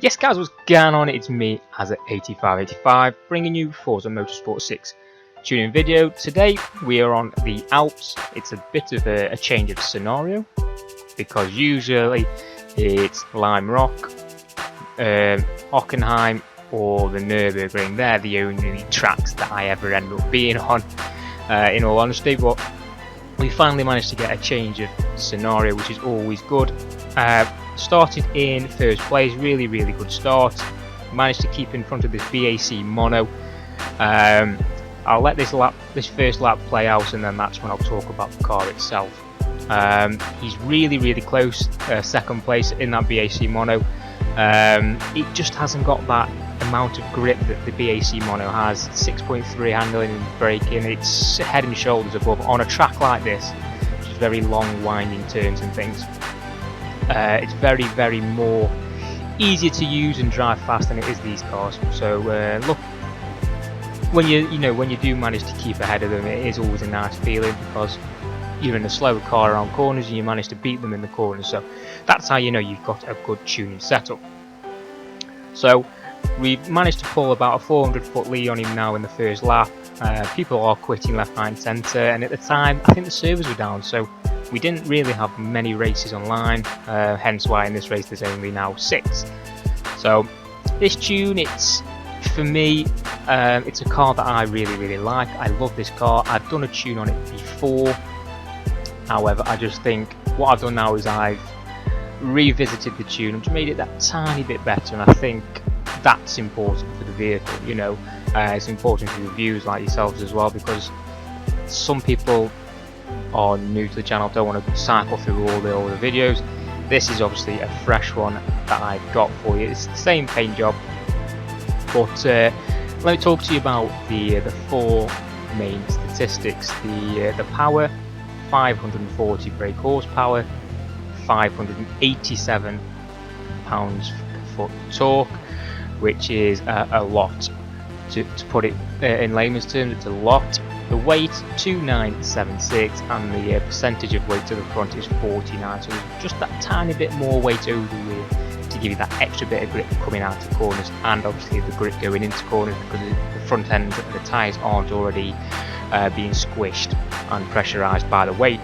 Yes guys, what's going on? It's me, Azza8585, bringing you Forza Motorsport 6 tuning video. Today we are on the Alps. It's a bit of a change of scenario, because usually it's Lime Rock, Hockenheim or the Nürburgring. They're the only tracks that I ever end up being on, in all honesty, but we finally managed to get a change of scenario, which is always good. Started in first place, really good start. Managed to keep in front of this BAC mono. I'll let this first lap play out, and then that's when I'll talk about the car itself. He's really close, second place in that BAC mono. It just hasn't got that amount of grip that the BAC mono has. 6.3 handling and braking. It's head and shoulders above on a track like this, which is very long winding turns and things. It's very more easier to use and drive fast than it is these cars. So look, when you do manage to keep ahead of them, it is always a nice feeling, because you're in a slower car around corners and you manage to beat them in the corners. So that's how you know you've got a good tuning setup. So we've managed to pull about a 400-foot lead on him now in the first lap. People are quitting left, right and centre, and at the time I think the servers were down, so we didn't really have many races online, hence why in this race there's only now 6. So this tune, for me, it's a car that I really like. I love this car. I've done a tune on it before, however I just think what I've done now is I've revisited the tune and just made it that tiny bit better, and I think that's important for the vehicle. It's important for reviewers like yourselves as well, because some people are new to the channel, don't want to cycle through all the videos. This is obviously a fresh one that I've got for you. It's the same paint job, but let me talk to you about the 4 main statistics. The power, 540 brake horsepower, 587 pounds-foot torque, which is a lot. To put it in layman's terms, it's a lot. The weight, 2976, and the percentage of weight to the front is 49, so there's just that tiny bit more weight over the rear to give you that extra bit of grip coming out of corners, and obviously the grip going into corners, because the front end and the tyres aren't already being squished and pressurised by the weight.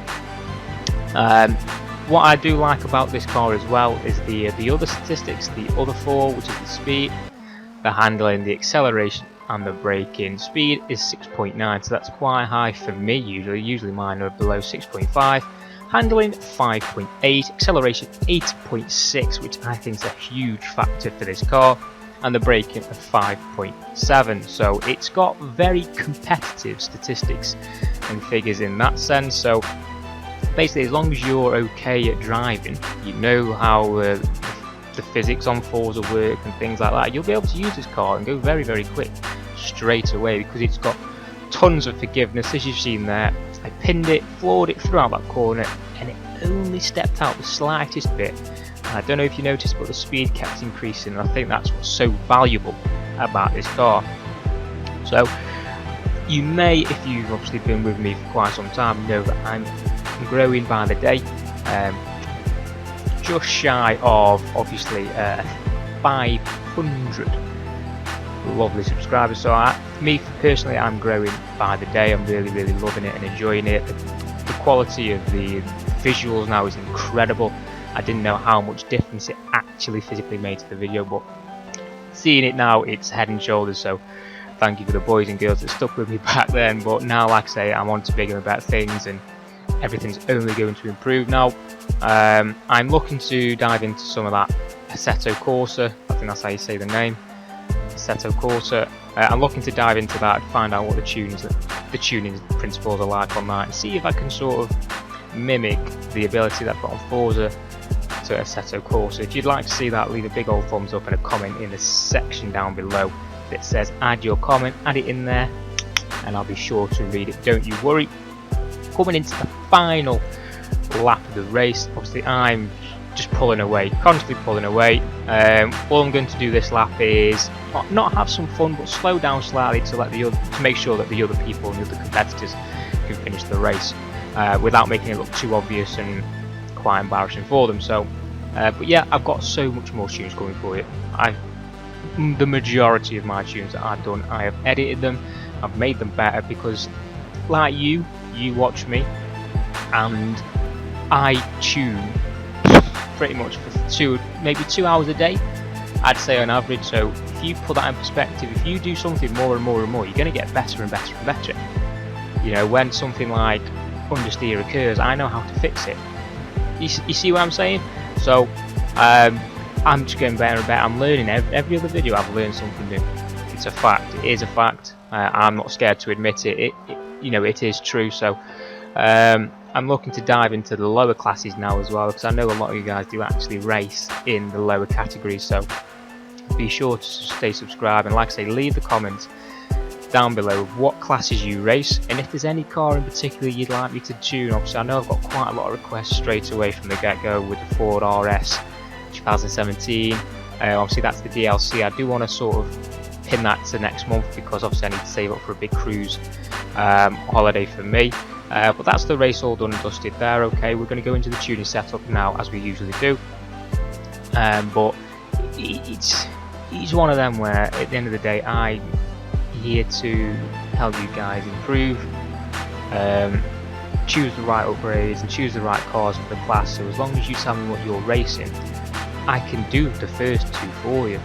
What I do like about this car as well is the other statistics, the other 4, which is the speed, the handling, the acceleration and the braking. Speed is 6.9, so that's quite high for me. Usually mine are below 6.5. Handling 5.8, acceleration 8.6, which I think is a huge factor for this car, and the braking of 5.7. So it's got very competitive statistics and figures in that sense. So basically, as long as you're okay at driving, you know how the physics on Forza work and things like that, you'll be able to use this car and go very quick straight away, because it's got tons of forgiveness. As you've seen there, I pinned it, floored it throughout that corner, and it only stepped out the slightest bit. And I don't know if you noticed, but the speed kept increasing, and I think that's what's so valuable about this car. So you may, if you've obviously been with me for quite some time, know that I'm growing by the day. Just shy of obviously 500 lovely subscribers. So me personally, I'm growing by the day. I'm really loving it and enjoying it. The quality of the visuals now is incredible. I didn't know how much difference it actually physically made to the video, but seeing it now, it's head and shoulders. So thank you for the boys and girls that stuck with me back then. But now, like I say, I'm on to bigger and better things, and everything's only going to improve now. I'm looking to dive into some of that Assetto Corsa. I think that's how you say the name, Assetto Corsa. I'm looking to dive into that and find out what the tuning principles are like on that, and see if I can sort of mimic the ability that I've got on Forza to Assetto Corsa. If you'd like to see that, leave a big old thumbs up and a comment in the section down below that says add your comment. Add it in there and I'll be sure to read it, don't you worry. Coming into the final lap of the race, obviously I'm just pulling away, constantly pulling away. All I'm going to do this lap is not have some fun, but slow down slightly to make sure that the other people and the other competitors can finish the race without making it look too obvious and quite embarrassing for them. So But yeah, I've got so much more tunes coming for you. The majority of my tunes that I've done, I have edited them, I've made them better, because like you watch me and I tune pretty much for maybe 2 hours a day, I'd say on average. So if you put that in perspective, if you do something more and more and more, you're going to get better and better and better. You know, when something like understeer occurs, I know how to fix it. You see what I'm saying? So I'm just getting better and better. I'm learning every other video. I've learned something new. It's a fact. It is a fact. I'm not scared to admit it. You know, it is true. So I'm looking to dive into the lower classes now as well, because I know a lot of you guys do actually race in the lower categories. So be sure to stay subscribed, and like I say, leave the comments down below of what classes you race, and if there's any car in particular you'd like me to tune. Obviously I know I've got quite a lot of requests straight away from the get-go with the Ford RS 2017. Obviously that's the DLC. I do want to sort of pin that to next month, because obviously I need to save up for a big cruise holiday for me. But that's the race all done and dusted there. Okay, we're going to go into the tuning setup now, as we usually do. But it's one of them where at the end of the day I'm here to help you guys improve, choose the right upgrades and choose the right cars for the class. So as long as you tell me what you're racing, I can do the first two for you.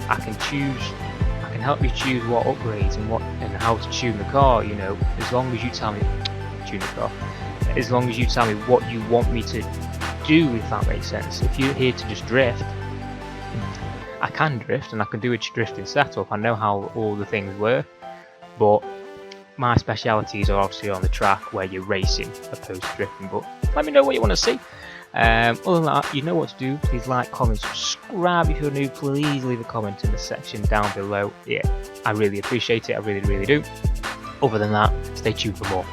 I can help you choose what upgrades and how to tune the car. You know, as long as you tell me tune the car, as long as you tell me what you want me to do, if that makes sense. If you're here to just drift, I can drift and I can do a drifting setup. I know how all the things work, but my specialities are obviously on the track where you're racing opposed to drifting. But let me know what you want to see. Other than that, you know what to do. Please like, comment, subscribe if you're new. Please leave a comment in the section down below. Yeah, I really appreciate it. I really do. Other than that, stay tuned for more.